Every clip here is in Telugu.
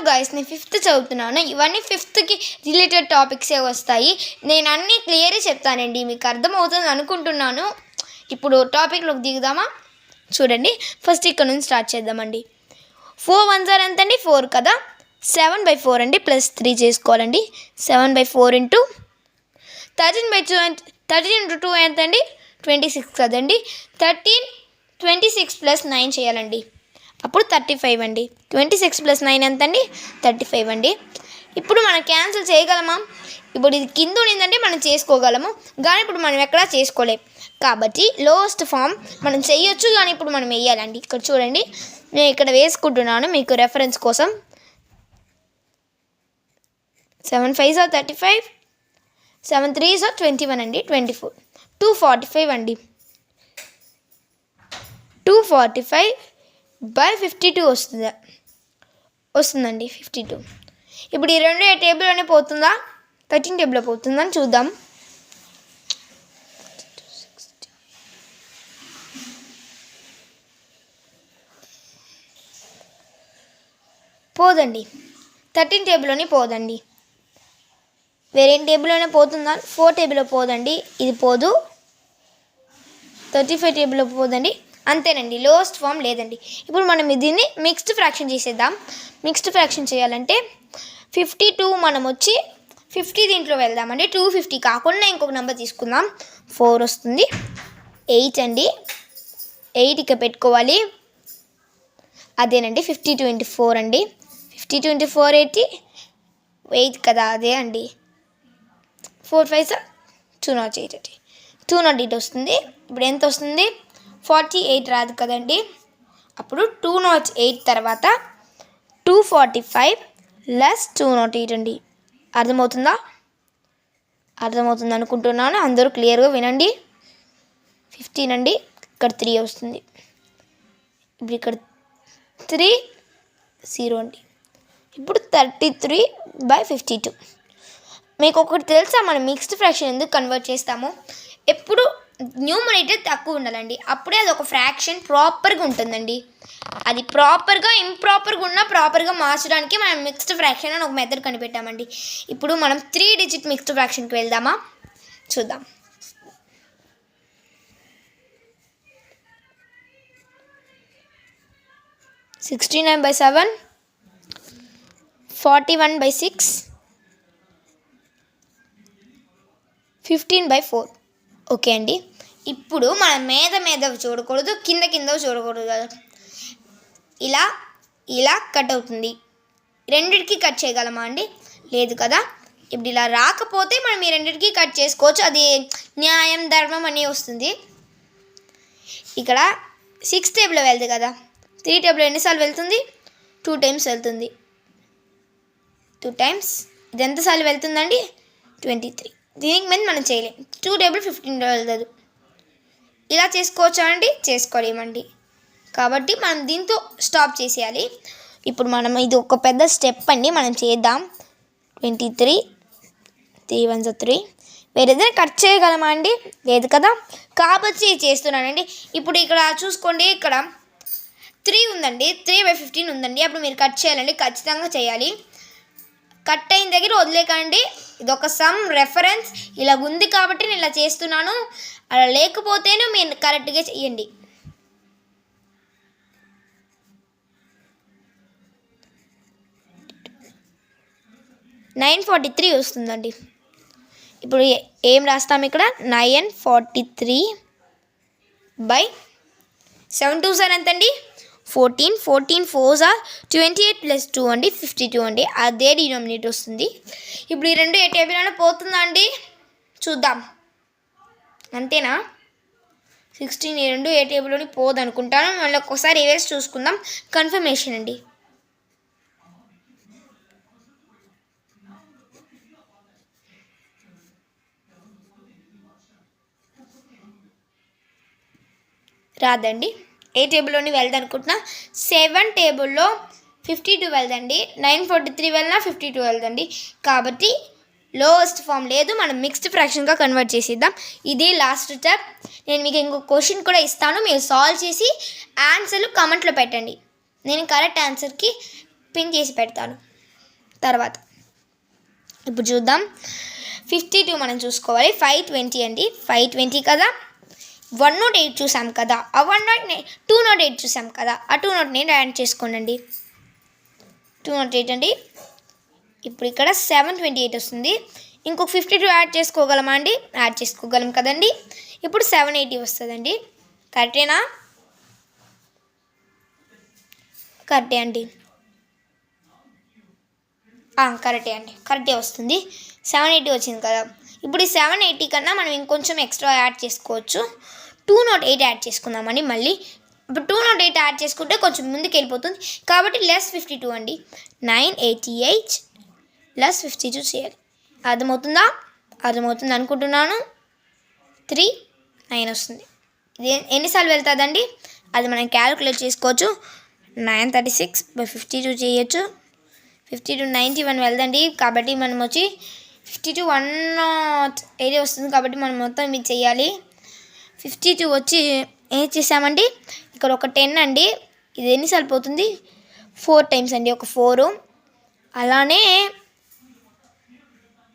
గైస్, నేను 5th చదువుతున్నాను. ఇవన్నీ 5thకి రిలేటెడ్ టాపిక్సే వస్తాయి. నేను అన్నీ క్లియర్గా చెప్తానండి, మీకు అర్థమవుతుంది అనుకుంటున్నాను. ఇప్పుడు టాపిక్లోకి దిగుదామా? చూడండి, ఫస్ట్ ఇక్కడ నుంచి స్టార్ట్ చేద్దామండి. 4 1s are ఎంతండి? 4 కదా. 7/4 అండి, +3 చేసుకోవాలండి. 7/4 ఇంటూ 13/2 13 into 2 ఎంతండి? 26 కదండి. 13 26 + 9 చేయాలండి, అప్పుడు 35 అండి. 26 + 9 ఎంతండి? 35 అండి. ఇప్పుడు మనం క్యాన్సిల్ చేయగలమా? ఇప్పుడు ఇది కింద ఉన్నదంటే మనం చేసుకోగలము, కానీ ఇప్పుడు మనం ఎక్కడా చేసుకోలేం. కాబట్టి లోయెస్ట్ ఫామ్ మనం చేయొచ్చు, కానీ ఇప్పుడు మనం వేయాలండి. ఇక్కడ చూడండి, నేను ఇక్కడ వేసుకుంటున్నాను మీకు రెఫరెన్స్ కోసం. 7 5s are 35, 7 3s are 21 అండి, 24. 245 అండి. 245/52 వస్తుందండి, 52. ఇప్పుడు ఈ రెండు ఏ టేబుల్లోనే పోతుందా, 13 టేబుల్లో పోతుందని చూద్దాం. పోదండి, 13 టేబుల్లోనే పోదండి. వేరే టేబుల్లోనే పోతుందా? 4 టేబుల్లో పోదండి, ఇది పోదు. 35 టేబుల్లో పోదండి. అంతేనండి, లోయెస్ట్ ఫామ్ లేదండి. ఇప్పుడు మనం దీన్ని మిక్స్డ్ ఫ్రాక్షన్ చేసేద్దాం. మిక్స్డ్ ఫ్రాక్షన్ చేయాలంటే 52 మనం వచ్చి 50 దీంట్లో వెళ్దామండి. 250 కాకుండా ఇంకొక నెంబర్ తీసుకుందాం. 4 వస్తుంది. 8 అండి, 8 ఇక పెట్టుకోవాలి. అదేనండి 52 × 4 అండి. 52 × 4 80, 8 కదా, అదే అండి. 4 5s are 208 అండి. 208 వస్తుంది. ఇప్పుడు ఎంత వస్తుంది? 48 రాదు కదండి. అప్పుడు 208 తర్వాత 245 + 208 అండి. అర్థమవుతుందా? అర్థమవుతుంది అనుకుంటున్నాను, అందరూ క్లియర్గా వినండి. 15 అండి, ఇక్కడ 3 వస్తుంది. ఇప్పుడు ఇక్కడ 3 0 అండి. ఇప్పుడు 33/52. మీకు ఒకటి తెలుసా, మనం మిక్స్డ్ ఫ్రాక్షన్ ఎందుకు కన్వర్ట్ చేస్తాము? ఎప్పుడు న్యూమరేటర్ తక్కువ ఉండాలండి, అప్పుడే అది ఒక ఫ్రాక్షన్ ప్రాపర్గా ఉంటుందండి. అది ప్రాపర్గా ఇంప్రాపర్గా ఉన్నా ప్రాపర్గా మార్చడానికి మనం మిక్స్డ్ ఫ్రాక్షన్ అని ఒక మెథడ్ కనిపెట్టామండి. ఇప్పుడు మనం 3 digit మిక్స్డ్ ఫ్రాక్షన్కి వెళ్దామా? చూద్దాం. (69/7), 41/6, 15/4. ఓకే అండి. ఇప్పుడు మనం మీద చూడకూడదు, కింద చూడకూడదు కదా. ఇలా కట్ అవుతుంది. రెండిటికి కట్ చేయగలమా అండి? లేదు కదా. ఇప్పుడు ఇలా రాకపోతే మనం ఈ రెండిటికి కట్ చేసుకోవచ్చు, అది న్యాయం ధర్మం అని వస్తుంది. ఇక్కడ 6 టేబుల్లో వెళ్తుంది కదా. 3 టేబుల్లో ఎన్నిసార్లు వెళ్తుంది? 2 times వెళ్తుంది. 2 times ఇది ఎంతసార్లు వెళ్తుందండి? 23. దీనికి మీద మనం చేయలేం. 2 టేబుల్ 15 వెళ్తుంది. ఇలా చేసుకోవచ్చా అండి? చేసుకోలేమండి. కాబట్టి మనం దీంతో స్టాప్ చేసేయాలి. ఇప్పుడు మనం ఇది ఒక పెద్ద స్టెప్ అండి, మనం చేద్దాం. 23, 3 1s are 3. వేరేదైనా కట్ చేయగలమా అండి? లేదు కదా. కాబట్టి చేస్తున్నానండి. ఇప్పుడు ఇక్కడ చూసుకోండి, ఇక్కడ 3 ఉందండి, 3/15 ఉందండి. అప్పుడు మీరు కట్ చేయాలండి, ఖచ్చితంగా చేయాలి. కట్ అయిన దగ్గర వదిలేకండి. ఇది ఒక సమ్ రెఫరెన్స్, ఇలా ఉంది కాబట్టి నేను ఇలా చేస్తున్నాను. అలా లేకపోతేనే మీరు కరెక్ట్గా చెయ్యండి. (943) వస్తుందండి. ఇప్పుడు ఏం రాస్తాం ఇక్కడ? 943/7 2s are ఎంతండి? 14. 14 4s are 28 + 2 అండి, 52 అండి. అదే డినామినేటర్ వస్తుంది. ఇప్పుడు ఈ రెండు ఏ టేబుల్ అయినా పోతుందా అండి? చూద్దాం. అంతేనా? 16 ఈ రెండు ఏ టేబుల్లోని పోదు అనుకుంటాను. మళ్ళీ ఒక్కసారి వేసి చూసుకుందాం, కన్ఫర్మేషన్ అండి. రాదండి. ఏ టేబుల్లోని వెళ్దనుకుంటున్నా? 7 టేబుల్లో 52 వెళ్దండి. 943 వెళ్ళినా 52 వెళ్దండి. కాబట్టి లోయెస్ట్ ఫామ్ లేదు, మనం మిక్స్డ్ ఫ్రాక్షన్గా కన్వర్ట్ చేసేద్దాం. ఇది లాస్ట్ స్టెప్. నేను మీకు ఇంకొక క్వశ్చన్ కూడా ఇస్తాను, మీరు సాల్వ్ చేసి ఆన్సర్లు కామెంట్లో పెట్టండి. నేను కరెక్ట్ ఆన్సర్కి పిన్ చేసి పెడతాను. తర్వాత. ఇప్పుడు చూద్దాం. 52 మనం చూసుకోవాలి. 520 అండి. 520 కదా. 108 చూసాం కదా. ఆ 208 చూసాం కదా. ఆ 208 యాడ్ చేసుకోండి. 208 అండి. ఇప్పుడు ఇక్కడ 728 వస్తుంది. ఇంకొక 52 యాడ్ చేసుకోగలమా అండి? యాడ్ చేసుకోగలం కదండి. ఇప్పుడు 780 వస్తుందండి. కరెక్టేనా? కరెక్టే అండి. కరెక్టే వస్తుంది. 780 వచ్చింది కదా. ఇప్పుడు ఈ 780 కన్నా మనం ఇంకొంచెం ఎక్స్ట్రా యాడ్ చేసుకోవచ్చు. 208 యాడ్ చేసుకుందామండి మళ్ళీ. ఇప్పుడు 208 యాడ్ చేసుకుంటే కొంచెం ముందుకు వెళ్ళిపోతుంది కాబట్టి -52 అండి. 988 +52 చేయాలి. అర్థమవుతుంది అనుకుంటున్నాను. 39 వస్తుంది. ఇది ఎన్నిసార్లు వెళ్తుందండి అది మనం క్యాలిక్యులేట్ చేసుకోవచ్చు. 936/52 చేయొచ్చు. 52 91 వెళ్దండి. కాబట్టి మనం వచ్చి 52 108 వస్తుంది. కాబట్టి మనం మొత్తం ఇది చేయాలి. 52 వచ్చి ఏం చేసామండి, ఇక్కడ ఒక 10 అండి. ఇది ఎన్నిసార్లు పోతుంది? 4 టైమ్స్ అండి. ఒక 4 అలానే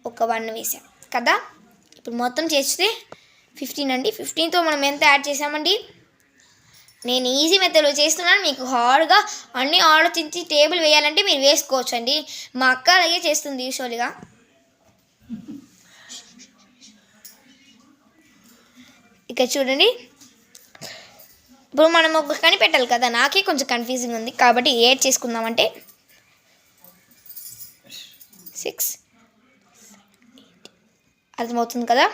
ఒక 1 వేసాం కదా. ఇప్పుడు మొత్తం చేస్తే 15 అండి. 15తో మనం ఎంత యాడ్ చేసామండి? నేను ఈజీ మెథడ్లో చేస్తున్నాను. మీకు హార్డ్గా అన్నీ ఆలోచించి టేబుల్ వేయాలంటే మీరు వేసుకోవచ్చు అండి. మా అక్క అలాగే చేస్తుంది యూజువల్గా. ఇక్కడ చూడండి. ఇప్పుడు మనం ఒక కనిపెట్టాలి కదా. నాకే కొంచెం కన్ఫ్యూజింగ్ ఉంది కాబట్టి ఏడ్ చేసుకుందామంటే 6 అర్థమవుతుంది కదా.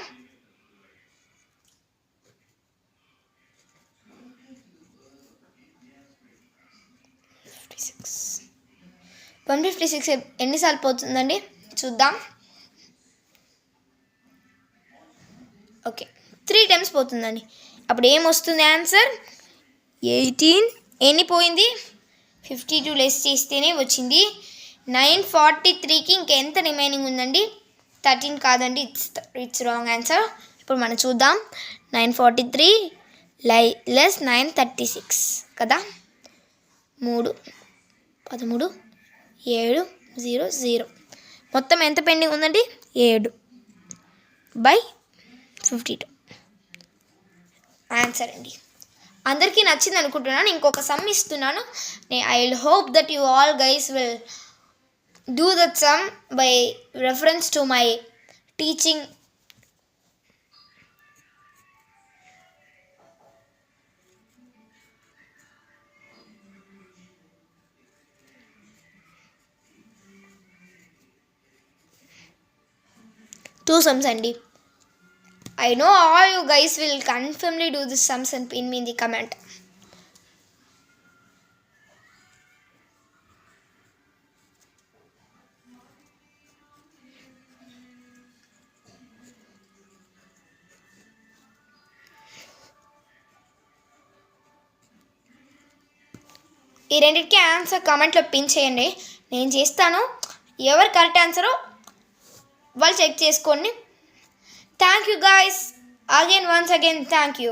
156 ఎన్నిసార్లు పోతుందండి చూద్దాం. ఓకే, 3 టైమ్స్ పోతుందండి. అప్పుడు ఏమొస్తుంది ఆన్సర్? 18. ఎన్ని పోయింది? 52 లెస్ చేస్తేనే వచ్చింది. 943కి ఇంకెంత రిమైనింగ్ ఉందండి? 13 కాదండి. It's wrong answer. ఇప్పుడు మనం చూద్దాం. 943 లెస్ 936 కదా. 3 13 7 0 0 మొత్తం ఎంత పెండింగ్ ఉందండి? 7/52 ఆన్సర్ అండి. అందరికీ నచ్చింది అనుకుంటున్నాను. ఇంకొక సమ్ ఇస్తున్నాను. I will hope that you all guys will do that sum by reference to my teaching. Two sums అండి. I know all you guys will confirmly do this sums and pin me in the comment. ఈ రెండింటికి ఆన్సర్ కామెంట్లో పిన్ చేయండి. నేను చేస్తాను. ఎవరు కరెక్ట్ ఆన్సరో వాళ్ళు చెక్ చేసుకోండి. Thank you guys. Once again, thank you.